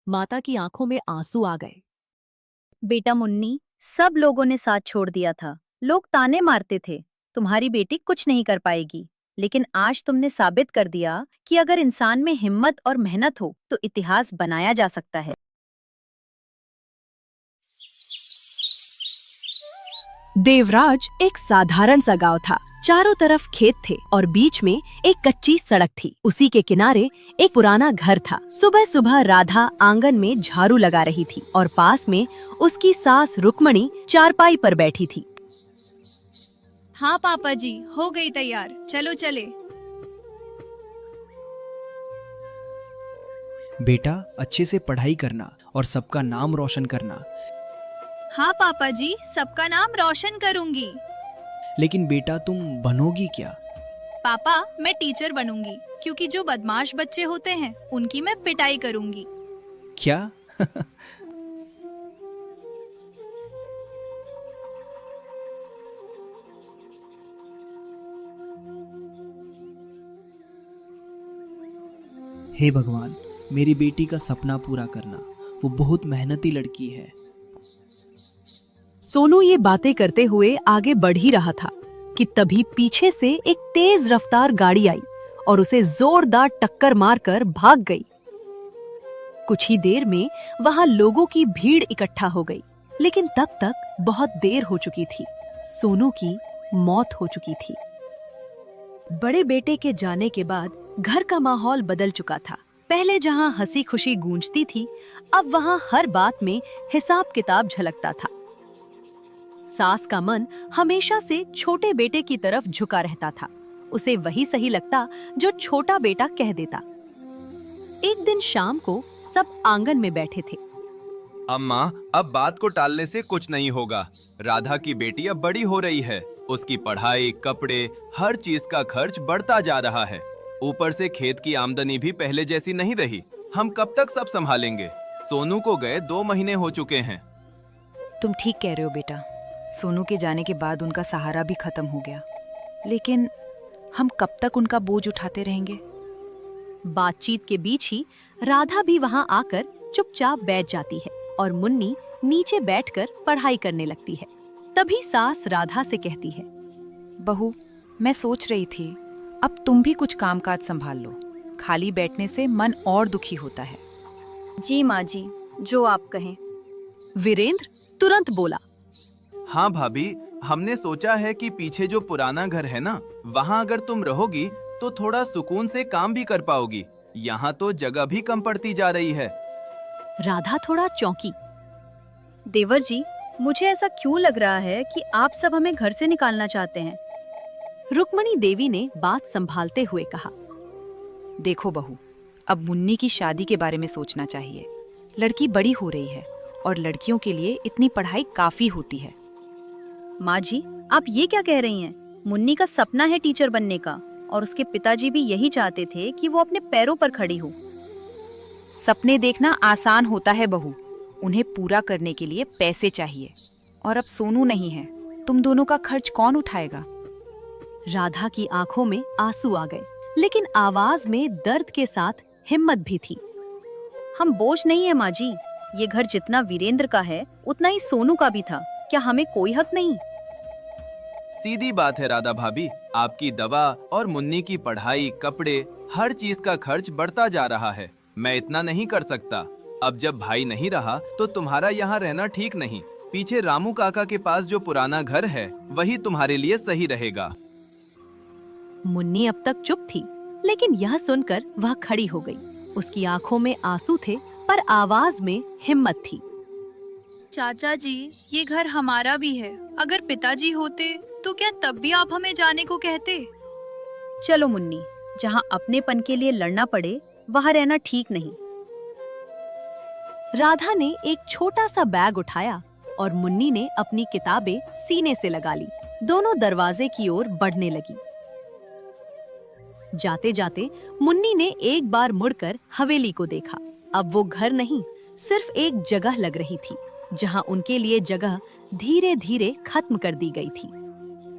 माता की आंखों में आंसू आ गए। बेटा मुन्नी, सब लोगों ने साथ छोड़ दिया था। लोग ताने मारते थे, तुम्हारी बेटी कुछ नहीं कर पाएगी। लेकिन आज तुमने साबित कर दिया कि अगर इंसान में हिम्मत और मेहनत हो तो इतिहास बनाया जा सकता है। देवराज एक साधारण सा गांव था। चारों तरफ खेत थे और बीच में एक कच्ची सड़क थी। उसी के किनारे एक पुराना घर था। सुबह सुबह राधा आंगन में झाड़ू लगा रही थी और पास में उसकी सास रुक्मणी चारपाई पर बैठी थी। हाँ पापा जी, हो गई तैयार, चलो चले। बेटा, अच्छे से पढ़ाई करना और सबका नाम रोशन करना। हाँ पापा जी, सबका नाम रोशन करूंगी। लेकिन बेटा, तुम बनोगी क्या? पापा, मैं टीचर बनूंगी, क्योंकि जो बदमाश बच्चे होते हैं उनकी मैं पिटाई करूंगी। क्या? हे भगवान, मेरी बेटी का सपना पूरा करना। वो बहुत मेहनती लड़की है। सोनू ये बातें करते हुए आगे बढ़ ही रहा था कि तभी पीछे से एक तेज रफ्तार गाड़ी आई और उसे जोरदार टक्कर मारकर भाग गई। कुछ ही देर में वहां लोगों की भीड़ इकट्ठा हो गई, लेकिन तब तक बहुत देर हो चुकी थी। सोनू की मौत हो चुकी थी। बड़े बेटे के जाने के बाद घर का माहौल बदल चुका था। पहले जहां हंसी खुशी गूंजती थी, अब वहां हर बात में हिसाब किताब झलकता था। सास का मन हमेशा से छोटे बेटे की तरफ झुका रहता था। उसे वही सही लगता जो छोटा बेटा कह देता। एक दिन शाम को सब आंगन में बैठे थे। अम्मा, अब बात को टालने से कुछ नहीं होगा। राधा की बेटी अब बड़ी हो रही है। उसकी पढ़ाई, कपड़े, हर चीज का खर्च बढ़ता जा रहा है। ऊपर से खेत की आमदनी भी पहले जैसी नहीं रही। हम कब तक सब संभालेंगे? सोनू को गए 2 महीने हो चुके हैं। तुम ठीक कह रहे हो बेटा। सोनू के जाने के बाद उनका सहारा भी खत्म हो गया। लेकिन हम कब तक उनका बोझ उठाते रहेंगे? बातचीत के बीच ही राधा भी वहां आकर चुपचाप बैठ जाती है और मुन्नी नीचे बैठकर पढ़ाई करने लगती है। तभी सास राधा से कहती है, बहू, मैं सोच रही थी अब तुम भी कुछ कामकाज संभाल लो। खाली बैठने से मन और दुखी होता है। जी माँ जी, जो आप कहें। वीरेंद्र तुरंत बोला, हाँ भाभी, हमने सोचा है कि पीछे जो पुराना घर है ना, वहाँ अगर तुम रहोगी तो थोड़ा सुकून से काम भी कर पाओगी। यहाँ तो जगह भी कम पड़ती जा रही है। राधा थोड़ा चौंकी। देवर जी, मुझे ऐसा क्यों लग रहा है कि आप सब हमें घर से निकालना चाहते हैं? रुक्मणी देवी ने बात संभालते हुए कहा, देखो बहू, अब मुन्नी की शादी के बारे में सोचना चाहिए। लड़की बड़ी हो रही है और लड़कियों के लिए इतनी पढ़ाई काफी होती है। माँ जी, आप ये क्या कह रही हैं? मुन्नी का सपना है टीचर बनने का, और उसके पिताजी भी यही चाहते थे कि वो अपने पैरों पर खड़ी हो। सपने देखना आसान होता है बहू, उन्हें पूरा करने के लिए पैसे चाहिए। और अब सोनू नहीं है, तुम दोनों का खर्च कौन उठाएगा? राधा की आंखों में आंसू आ गए, लेकिन आवाज में दर्द के साथ हिम्मत भी थी। हम बोझ नहीं है माँ जी। ये घर जितना वीरेंद्र का है उतना ही सोनू का भी था। क्या हमें कोई हक नहीं? सीधी बात है राधा भाभी, आपकी दवा और मुन्नी की पढ़ाई, कपड़े, हर चीज का खर्च बढ़ता जा रहा है। मैं इतना नहीं कर सकता। अब जब भाई नहीं रहा तो तुम्हारा यहाँ रहना ठीक नहीं। पीछे रामू काका के पास जो पुराना घर है वही तुम्हारे लिए सही रहेगा। मुन्नी अब तक चुप थी, लेकिन यह सुनकर वह खड़ी हो गई। उसकी आंखों में आंसू थे पर आवाज में हिम्मत थी। चाचा जी, ये घर हमारा भी है। अगर पिताजी होते तो क्या तब भी आप हमें जाने को कहते? चलो मुन्नी, जहाँ अपनेपन के लिए लड़ना पड़े वहाँ रहना ठीक नहीं। राधा ने एक छोटा सा बैग उठाया और मुन्नी ने अपनी किताबें सीने से लगा ली। दोनों दरवाजे की ओर बढ़ने लगी। जाते जाते मुन्नी ने एक बार मुड़कर हवेली को देखा। अब वो घर नहीं, सिर्फ एक जगह लग रही थी, जहाँ उनके लिए जगह धीरे धीरे खत्म कर दी गई थी।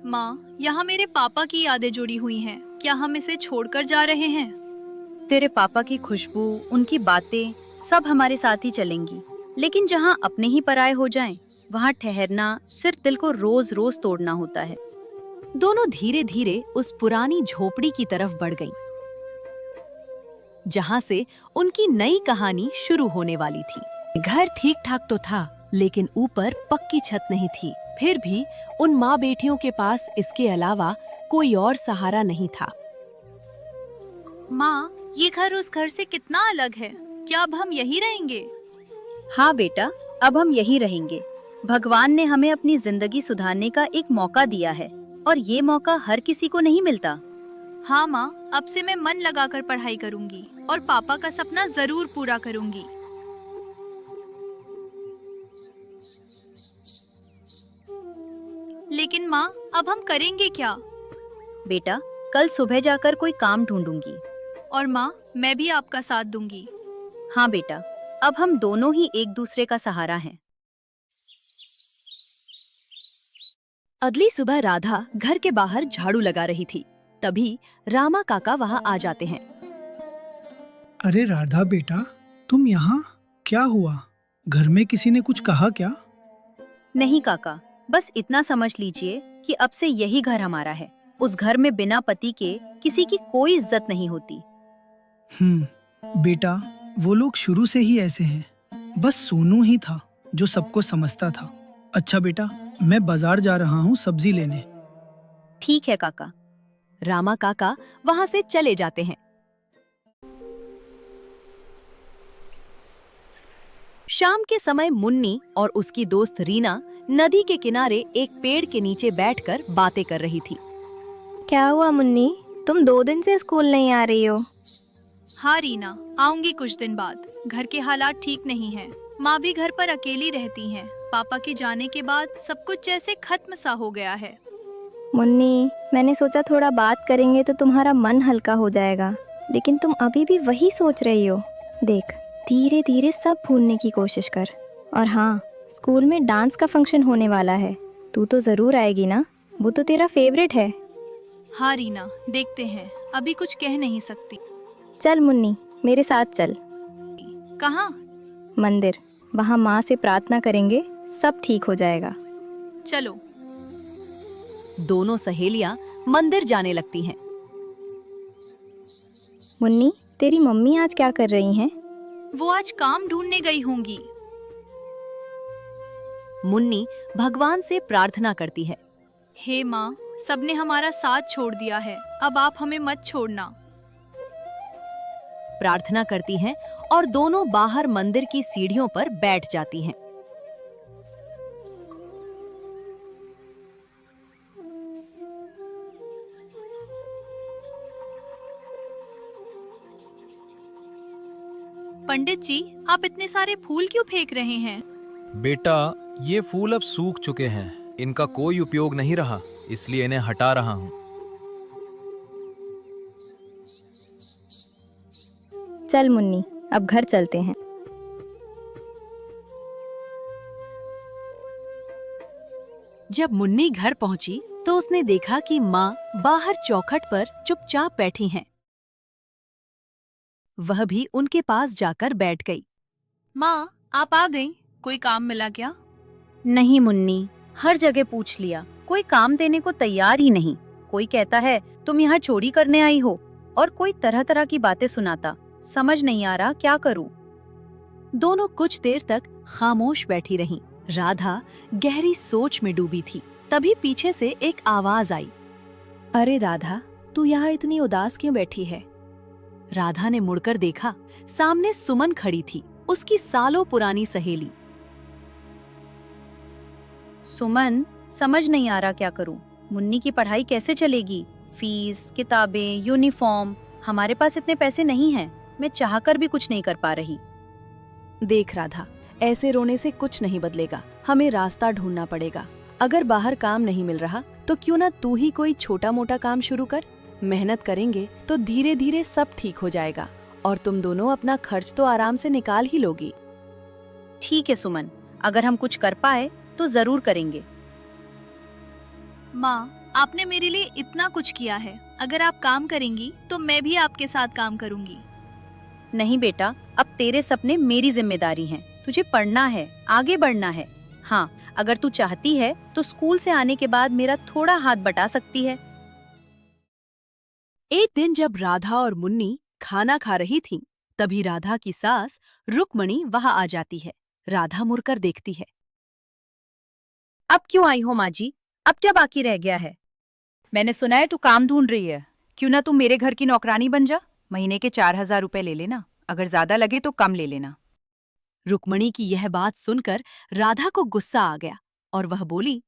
माँ, यहाँ मेरे पापा की यादें जुड़ी हुई हैं। क्या हम इसे छोड़कर जा रहे हैं? तेरे पापा की खुशबू, उनकी बातें सब हमारे साथ ही चलेंगी, लेकिन जहाँ अपने ही पराये हो जाएं, वहाँ ठहरना सिर्फ दिल को रोज रोज तोड़ना होता है। दोनों धीरे धीरे उस पुरानी झोपड़ी की तरफ बढ़ गईं, जहां से उनकी नई कहानी शुरू होने वाली थी। घर ठीक ठाक तो था, लेकिन ऊपर पक्की छत नहीं थी। फिर भी उन माँ बेटियों के पास इसके अलावा कोई और सहारा नहीं था। माँ, ये घर उस घर से कितना अलग है। क्या अब हम यही रहेंगे? हाँ बेटा, अब हम यही रहेंगे। भगवान ने हमें अपनी जिंदगी सुधारने का एक मौका दिया है, और ये मौका हर किसी को नहीं मिलता। हाँ माँ, अब से मैं मन लगाकर पढ़ाई करूंगी और पापा का सपना जरूर पूरा करूंगी। लेकिन माँ, अब हम करेंगे क्या? बेटा, कल सुबह जाकर कोई काम ढूंढूंगी। और माँ, मैं भी आपका साथ दूंगी। हाँ बेटा, अब हम दोनों ही एक दूसरे का सहारा हैं। अगली सुबह राधा घर के बाहर झाड़ू लगा रही थी। तभी रामा काका वहां आ जाते हैं। अरे राधा बेटा, तुम यहाँ? क्या हुआ? घर में किसी ने कुछ कहा क्या? नहीं काका, बस इतना समझ लीजिए कि अब से यही घर हमारा है। उस घर में बिना पति के किसी की कोई इज्जत नहीं होती। बेटा, वो लोग शुरू से ही ऐसे हैं। बस सोनू ही था जो सबको समझता था। अच्छा बेटा, मैं बाजार जा रहा हूँ सब्जी लेने। ठीक है काका। रामा काका वहां से चले जाते हैं। शाम के समय मुन्नी और उसकी दोस्त रीना नदी के किनारे एक पेड़ के नीचे बैठकर बातें कर रही थी। क्या हुआ मुन्नी, तुम 2 दिन से स्कूल नहीं आ रही हो? हाँ रीना, आऊंगी कुछ दिन बाद। घर के हालात ठीक नहीं हैं। माँ भी घर पर अकेली रहती हैं। पापा के जाने के बाद सब कुछ जैसे खत्म सा हो गया है। मुन्नी, मैंने सोचा थोड़ा बात करेंगे तो तुम्हारा मन हल्का हो जाएगा, लेकिन तुम अभी भी वही सोच रही हो। देख, धीरे धीरे सब भूलने की कोशिश कर। और हाँ, स्कूल में डांस का फंक्शन होने वाला है, तू तो ज़रूर आएगी ना? वो तो तेरा फेवरेट है। हाँ रीना, देखते हैं। अभी कुछ कह नहीं सकती। चल मुन्नी, मेरे साथ चल। कहाँ? मंदिर। वहाँ माँ से प्रार्थना करेंगे, सब ठीक हो जाएगा। चलो। दोनों सहेलियां मंदिर जाने लगती हैं। मुन्नी, तेरी मम्मी आज क्या कर रही हैं? वो आज काम ढूंढने गई होंगी। मुन्नी भगवान से प्रार्थना करती है। हे माँ, सबने हमारा साथ छोड़ दिया है, अब आप हमें मत छोड़ना। प्रार्थना करती हैं और दोनों बाहर मंदिर की सीढ़ियों पर बैठ जाती हैं। पंडित जी, आप इतने सारे फूल क्यों फेंक रहे हैं? बेटा, ये फूल अब सूख चुके हैं। इनका कोई उपयोग नहीं रहा, इसलिए इन्हें हटा रहा हूँ। चल मुन्नी, अब घर चलते हैं। जब मुन्नी घर पहुंची तो उसने देखा कि माँ बाहर चौखट पर चुपचाप बैठी हैं। वह भी उनके पास जाकर बैठ गई। माँ, आप आ गईं? कोई काम मिला क्या? नहीं मुन्नी, हर जगह पूछ लिया, कोई काम देने को तैयार ही नहीं। कोई कहता है तुम यहाँ चोरी करने आई हो, और कोई तरह तरह की बातें सुनाता। समझ नहीं आ रहा क्या करूं। दोनों कुछ देर तक खामोश बैठी रहीं। राधा गहरी सोच में डूबी थी। तभी पीछे से एक आवाज आई। अरे राधा, तू यहाँ इतनी उदास क्यों बैठी है? राधा ने मुड़कर देखा, सामने सुमन खड़ी थी, उसकी सालों पुरानी सहेली। सुमन, समझ नहीं आ रहा क्या करूं। मुन्नी की पढ़ाई कैसे चलेगी? फीस, किताबें, यूनिफॉर्म। हमारे पास इतने पैसे नहीं हैं। मैं चाहकर भी कुछ नहीं कर पा रही। देख राधा, ऐसे रोने से कुछ नहीं बदलेगा। हमें रास्ता ढूंढना पड़ेगा। अगर बाहर काम नहीं मिल रहा तो क्यों ना तू ही कोई छोटा मोटा काम शुरू कर। मेहनत करेंगे तो धीरे धीरे सब ठीक हो जाएगा, और तुम दोनों अपना खर्च तो आराम से निकाल ही लोगी। ठीक है सुमन, अगर हम कुछ कर पाए तो जरूर करेंगे। माँ, आपने मेरे लिए इतना कुछ किया है। अगर आप काम करेंगी तो मैं भी आपके साथ काम करूंगी। नहीं बेटा, अब तेरे सपने मेरी जिम्मेदारी हैं। तुझे पढ़ना है, आगे बढ़ना है। हाँ, अगर तू चाहती है तो स्कूल से आने के बाद मेरा थोड़ा हाथ बटा सकती है। एक दिन जब राधा और मुन्नी खाना खा रही थीं, तभी राधा की सास रुक्मणी वहां आ जाती है। राधा मुड़कर देखती है। अब क्यों आई हो माँ जी? अब क्या बाकी रह गया है? मैंने सुना है तू काम ढूंढ रही है। क्यों ना तू मेरे घर की नौकरानी बन जा। महीने के 4,000 रुपए ले लेना, अगर ज्यादा लगे तो कम ले लेना। रुक्मणी की यह बात सुनकर राधा को गुस्सा आ गया और वह बोली,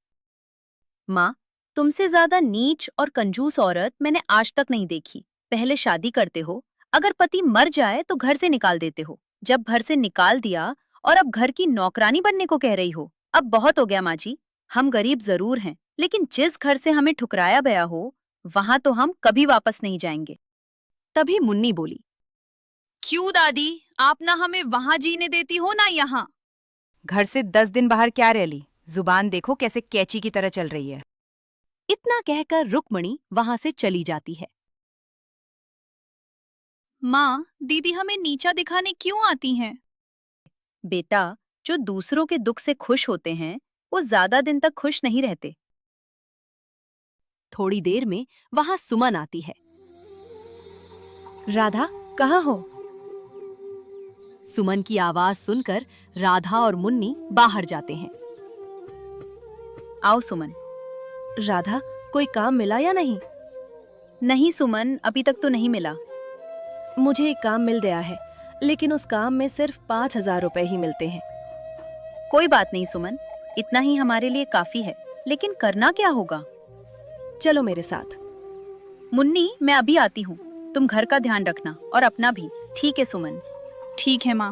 माँ, तुमसे ज्यादा नीच और कंजूस औरत मैंने आज तक नहीं देखी। पहले शादी करते हो, अगर पति मर जाए तो घर से निकाल देते हो। जब घर से निकाल दिया और अब घर की नौकरानी बनने को कह रही हो। अब बहुत हो गया माँ जी। हम गरीब जरूर हैं, लेकिन जिस घर से हमें ठुकराया गया हो वहां तो हम कभी वापस नहीं जाएंगे। तभी मुन्नी बोली, क्यों दादी, आप ना हमें वहां जीने देती हो ना यहाँ। घर से 10 दिन बाहर क्या रह ली? जुबान देखो कैसे कैची की तरह चल रही है। इतना कहकर रुक्मणी वहां से चली जाती है। माँ, दीदी हमें नीचा दिखाने क्यों आती हैं? बेटा, जो दूसरों के दुख से खुश होते हैं वो ज्यादा दिन तक खुश नहीं रहते। थोड़ी देर में वहां सुमन आती है। राधा, कहाँ हो? सुमन की आवाज सुनकर राधा और मुन्नी बाहर जाते हैं। आओ सुमन। राधा, कोई काम मिला या नहीं? नहीं सुमन, अभी तक तो नहीं मिला। मुझे एक काम मिल गया है, लेकिन उस काम में सिर्फ 5,000 रुपए ही मिलते हैं। कोई बात नहीं सुमन, इतना ही हमारे लिए काफी है। लेकिन करना क्या होगा? चलो मेरे साथ। मुन्नी, मैं अभी आती हूँ। तुम घर का ध्यान रखना और अपना भी। ठीक है सुमन? ठीक है माँ।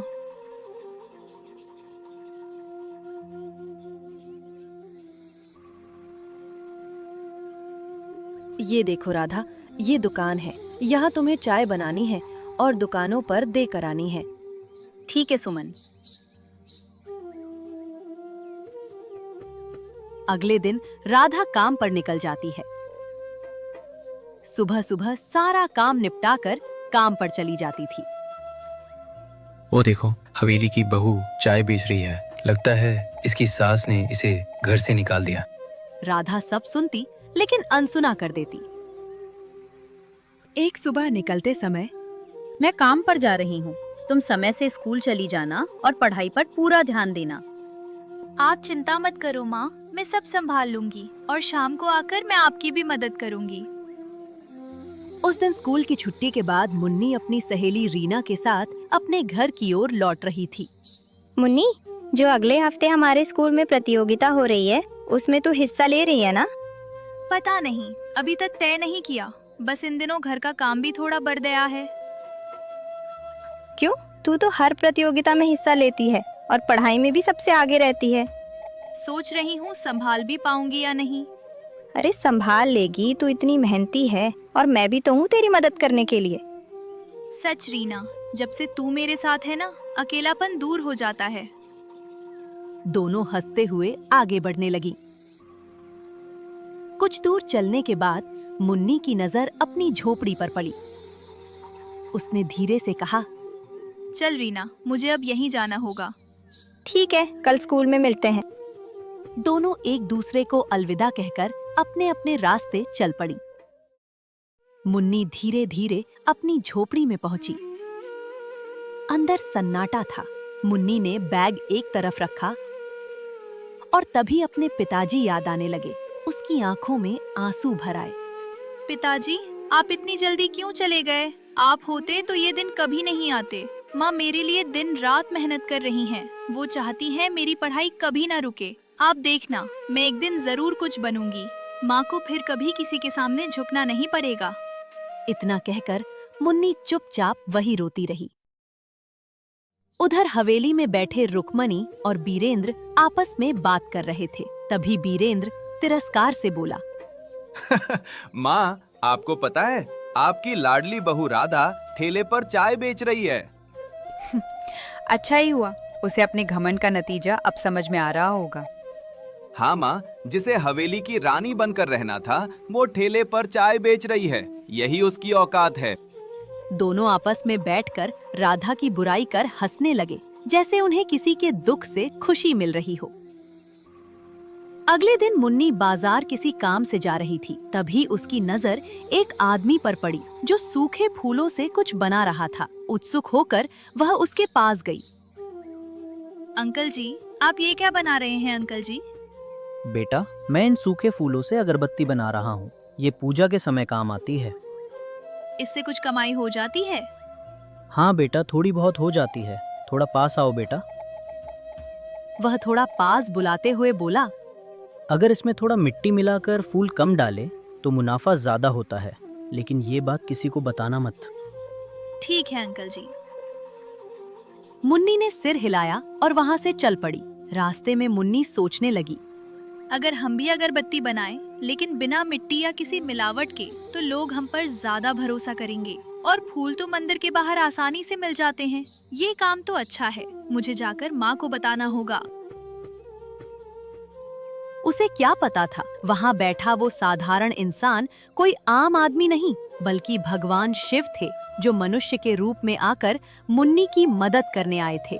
ये देखो राधा, ये दुकान है। यहाँ तुम्हें चाय बनानी है और दुकानों पर दे करानी है। ठीक है सुमन। अगले दिन राधा काम पर निकल जाती है। सुबह सुबह सारा काम निपटाकर काम पर चली जाती थी। वो देखो, हवेली की बहू चाय बेच रही है। लगता है इसकी सास ने इसे घर से निकाल दिया। राधा सब सुनती लेकिन अनसुना कर देती। एक सुबह निकलते समय, मैं काम पर जा रही हूँ। तुम समय से स्कूल चली जाना और पढ़ाई पर पूरा ध्यान देना। आप चिंता मत करो माँ, मैं सब संभाल लूंगी और शाम को आकर मैं आपकी भी मदद करूंगी। उस दिन स्कूल की छुट्टी के बाद मुन्नी अपनी सहेली रीना के साथ अपने घर की ओर लौट रही थी। मुन्नी, जो अगले हफ्ते हमारे स्कूल में प्रतियोगिता हो रही है उसमें तू हिस्सा ले रही है ना? पता नहीं, अभी तक तय नहीं किया। बस इन दिनों घर का काम भी थोड़ा बढ़ गया है। क्यों? तू तो हर प्रतियोगिता में हिस्सा लेती है और पढ़ाई में भी सबसे आगे रहती है। सोच रही हूँ संभाल भी पाऊंगी या नहीं। अरे संभाल लेगी, तू इतनी मेहनती है और मैं भी तो हूँ तेरी मदद करने के लिए। सच रीना, जब से तू मेरे साथ है ना, अकेलापन दूर हो जाता है। दोनों हंसते हुए आगे बढ़ने लगी। कुछ दूर चलने के बाद मुन्नी की नजर अपनी झोपड़ी पर पड़ी। उसने धीरे से कहा, चल रीना, मुझे अब यहीं जाना होगा। ठीक है, कल स्कूल में मिलते हैं। दोनों एक दूसरे को अलविदा कहकर अपने अपने रास्ते चल पड़ी। मुन्नी धीरे धीरे अपनी झोपड़ी में पहुंची। अंदर सन्नाटा था। मुन्नी ने बैग एक तरफ रखा और तभी अपने पिताजी याद आने लगे। उसकी आंखों में आंसू भर आए। पिताजी, आप इतनी जल्दी क्यों चले गए? आप होते तो ये दिन कभी नहीं आते। माँ मेरे लिए दिन रात मेहनत कर रही हैं। वो चाहती हैं मेरी पढ़ाई कभी ना रुके। आप देखना, मैं एक दिन जरूर कुछ बनूंगी। माँ को फिर कभी किसी के सामने झुकना नहीं पड़ेगा। इतना कहकर मुन्नी चुपचाप वही रोती रही। उधर हवेली में बैठे रुक्मणी और बीरेंद्र आपस में बात कर रहे थे। तभी बीरेंद्र तिरस्कार से बोला, माँ, आपको पता है आपकी लाडली बहू राधा ठेले पर चाय बेच रही है। अच्छा ही हुआ, उसे अपने घमंड का नतीजा अब समझ में आ रहा होगा। हाँ माँ, जिसे हवेली की रानी बनकर रहना था वो ठेले पर चाय बेच रही है। यही उसकी औकात है। दोनों आपस में बैठकर राधा की बुराई कर हंसने लगे, जैसे उन्हें किसी के दुख से खुशी मिल रही हो। अगले दिन मुन्नी बाजार किसी काम से जा रही थी। तभी उसकी नजर एक आदमी पर पड़ी जो सूखे फूलों से कुछ बना रहा था। उत्सुक होकर वह उसके पास गई। अंकल जी, आप ये क्या बना रहे हैं अंकल जी? बेटा, मैं इन सूखे फूलों से अगरबत्ती बना रहा हूँ। ये पूजा के समय काम आती है। इससे कुछ कमाई हो जाती है? हाँ बेटा, थोड़ी बहुत हो जाती है। थोड़ा पास आओ बेटा। वह थोड़ा पास बुलाते हुए बोला, अगर इसमें थोड़ा मिट्टी मिलाकर फूल कम डाले तो मुनाफा ज्यादा होता है, लेकिन ये बात किसी को बताना मत। ठीक है अंकल जी। मुन्नी ने सिर हिलाया और वहां से चल पड़ी। रास्ते में मुन्नी सोचने लगी, अगर हम भी अगरबत्ती बनाएं, लेकिन बिना मिट्टी या किसी मिलावट के, तो लोग हम पर ज्यादा भरोसा करेंगे। और फूल तो मंदिर के बाहर आसानी से मिल जाते हैं। ये काम तो अच्छा है, मुझे जाकर माँ को बताना होगा। उसे क्या पता था, वहां बैठा वो साधारण इंसान कोई आम आदमी नहीं, बल्कि भगवान शिव थे, जो मनुष्य के रूप में आकर मुन्नी की मदद करने आए थे।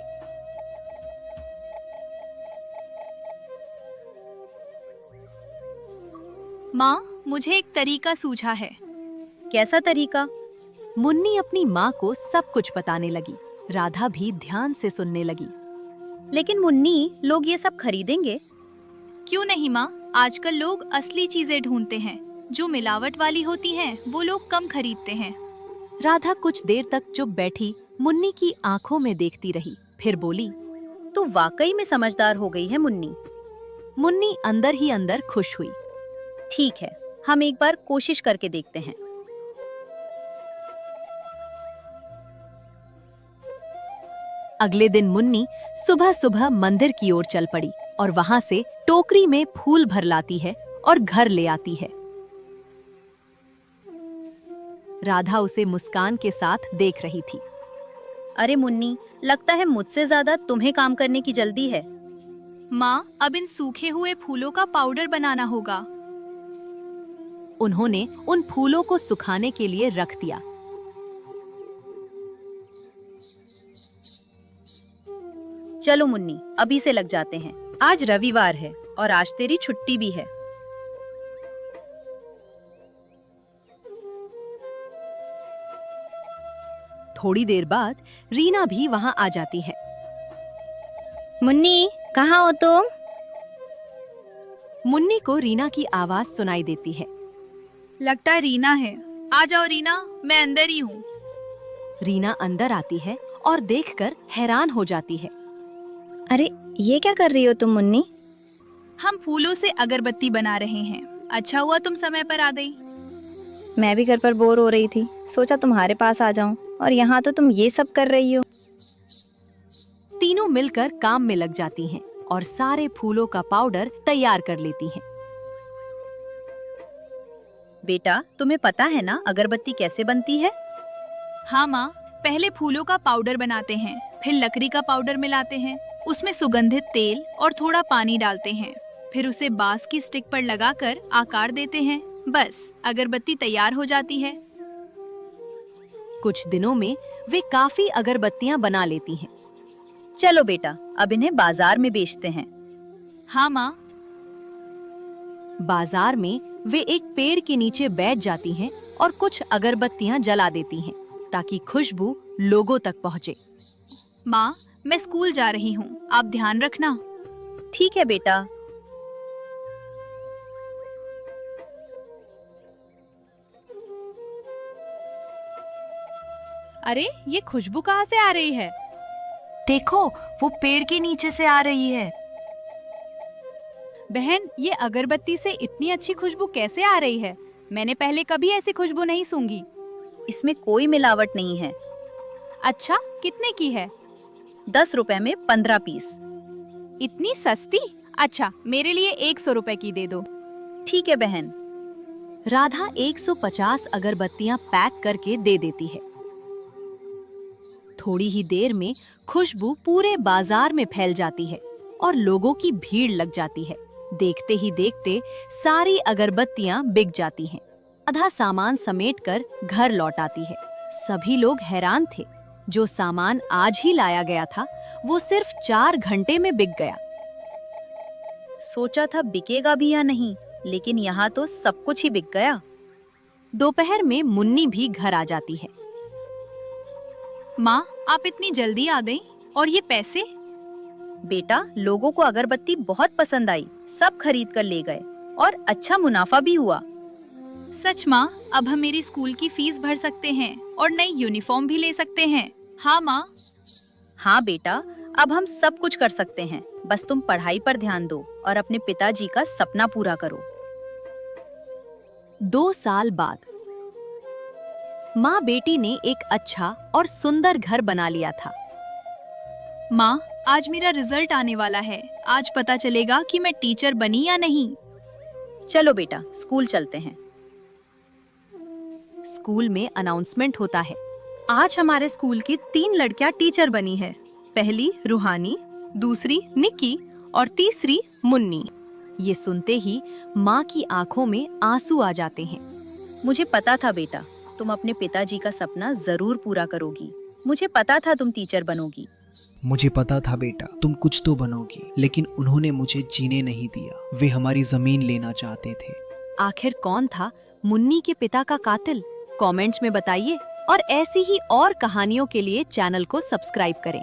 माँ, मुझे एक तरीका सूझा है। कैसा तरीका? मुन्नी अपनी माँ को सब कुछ बताने लगी। राधा भी ध्यान से सुनने लगी। लेकिन मुन्नी, लोग ये सब खरीदेंगे? क्यों नहीं माँ, आजकल लोग असली चीजें ढूंढते हैं। जो मिलावट वाली होती हैं, वो लोग कम खरीदते हैं। राधा कुछ देर तक चुप बैठी मुन्नी की आंखों में देखती रही, फिर बोली, तो वाकई में समझदार हो गई है मुन्नी। मुन्नी अंदर ही अंदर खुश हुई। ठीक है, हम एक बार कोशिश करके देखते हैं। अगले दिन मुन्नी सुबह सुबह मंदिर की ओर चल पड़ी और वहां से टोकरी में फूल भर लाती है और घर ले आती है। राधा उसे मुस्कान के साथ देख रही थी। अरे मुन्नी, लगता है मुझसे ज्यादा तुम्हें काम करने की जल्दी है। माँ, अब इन सूखे हुए फूलों का पाउडर बनाना होगा। उन्होंने उन फूलों को सुखाने के लिए रख दिया। चलो मुन्नी, अभी से लग जाते हैं। आज रविवार है और आज तेरी छुट्टी भी है। थोड़ी देर बाद रीना भी वहां आ जाती है। मुन्नी, कहाँ हो तुम? मुन्नी को रीना की आवाज सुनाई देती है। लगता है रीना है। आ जाओ रीना, मैं अंदर ही हूँ। रीना अंदर आती है और देखकर हैरान हो जाती है। अरे, ये क्या कर रही हो तुम मुन्नी? हम फूलों से अगरबत्ती बना रहे हैं। अच्छा हुआ तुम समय पर आ गई। मैं भी घर पर बोर हो रही थी, सोचा तुम्हारे पास आ जाऊं, और यहाँ तो तुम ये सब कर रही हो। तीनों मिलकर काम में लग जाती हैं और सारे फूलों का पाउडर तैयार कर लेती हैं। बेटा, तुम्हें पता है ना अगरबत्ती कैसे बनती है? हाँ माँ, पहले फूलों का पाउडर बनाते हैं, फिर लकड़ी का पाउडर मिलाते हैं, उसमें सुगंधित तेल और थोड़ा पानी डालते हैं, फिर उसे बांस की स्टिक पर लगाकर आकार देते हैं। बस अगरबत्ती तैयार हो जाती है। कुछ दिनों में वे काफी अगरबत्तियां बना लेती हैं। चलो बेटा, अब इन्हें बाजार में बेचते हैं। हाँ माँ। बाजार में वे एक पेड़ के नीचे बैठ जाती हैं और कुछ अगरबत्तियां जला देती हैं ताकि खुशबू लोगों तक पहुंचे। माँ, मैं स्कूल जा रही हूँ, आप ध्यान रखना। ठीक है बेटा। अरे, ये खुशबू कहाँ से आ रही है? देखो, वो पेड़ के नीचे से आ रही है। बहन, ये अगरबत्ती से इतनी अच्छी खुशबू कैसे आ रही है? मैंने पहले कभी ऐसी खुशबू नहीं सूंघी। इसमें कोई मिलावट नहीं है। अच्छा, कितने की है? 10 रुपए में 15 पीस। इतनी सस्ती? अच्छा, मेरे लिए 100 रुपए की दे दो। ठीक है बहन। राधा 150 अगरबत्तियां पैक करके दे देती है। थोड़ी ही देर में खुशबू पूरे बाजार में फैल जाती है और लोगों की भीड़ लग जाती है। देखते ही देखते सारी अगरबत्तियां बिक जाती हैं। आधा सामान समेटकर घर लौट आती है। सभी लोग हैरान थे। जो सामान आज ही लाया गया था वो सिर्फ 4 घंटे में बिक गया। सोचा था बिकेगा भी या नहीं, लेकिन यहाँ तो सब कुछ ही बिक गया। दोपहर में मुन्नी भी घर आ जाती है। माँ, आप इतनी जल्दी आ गई, और ये पैसे? बेटा, लोगों को अगरबत्ती बहुत पसंद आई, सब खरीद कर ले गए और अच्छा मुनाफा भी हुआ। सच माँ, अब हम मेरी स्कूल की फीस भर सकते हैं और नई यूनिफॉर्म भी ले सकते हैं। हाँ माँ। हाँ बेटा, अब हम सब कुछ कर सकते हैं, बस तुम पढ़ाई पर ध्यान दो और अपने पिताजी का सपना पूरा करो। 2 साल बाद माँ बेटी ने एक अच्छा और सुंदर घर बना लिया था। माँ, आज मेरा रिजल्ट आने वाला है। आज पता चलेगा कि मैं टीचर बनी या नहीं। चलो बेटा, स्कूल चलते हैं। स्कूल में अनाउंसमेंट होता है। आज हमारे स्कूल की 3 लड़कियां टीचर बनी हैं। पहली रूहानी, दूसरी निक्की और तीसरी मुन्नी। ये सुनते ही माँ की आंखों में आंसू आ जाते हैं। मुझे पता था बेटा, तुम अपने पिताजी का सपना जरूर पूरा करोगी। मुझे पता था तुम टीचर बनोगी। मुझे पता था बेटा तुम कुछ तो बनोगी, लेकिन उन्होंने मुझे जीने नहीं दिया। वे हमारी जमीन लेना चाहते थे। आखिर कौन था मुन्नी के पिता का कातिल? कमेंट्स में बताइए और ऐसी ही और कहानियों के लिए चैनल को सब्सक्राइब करें।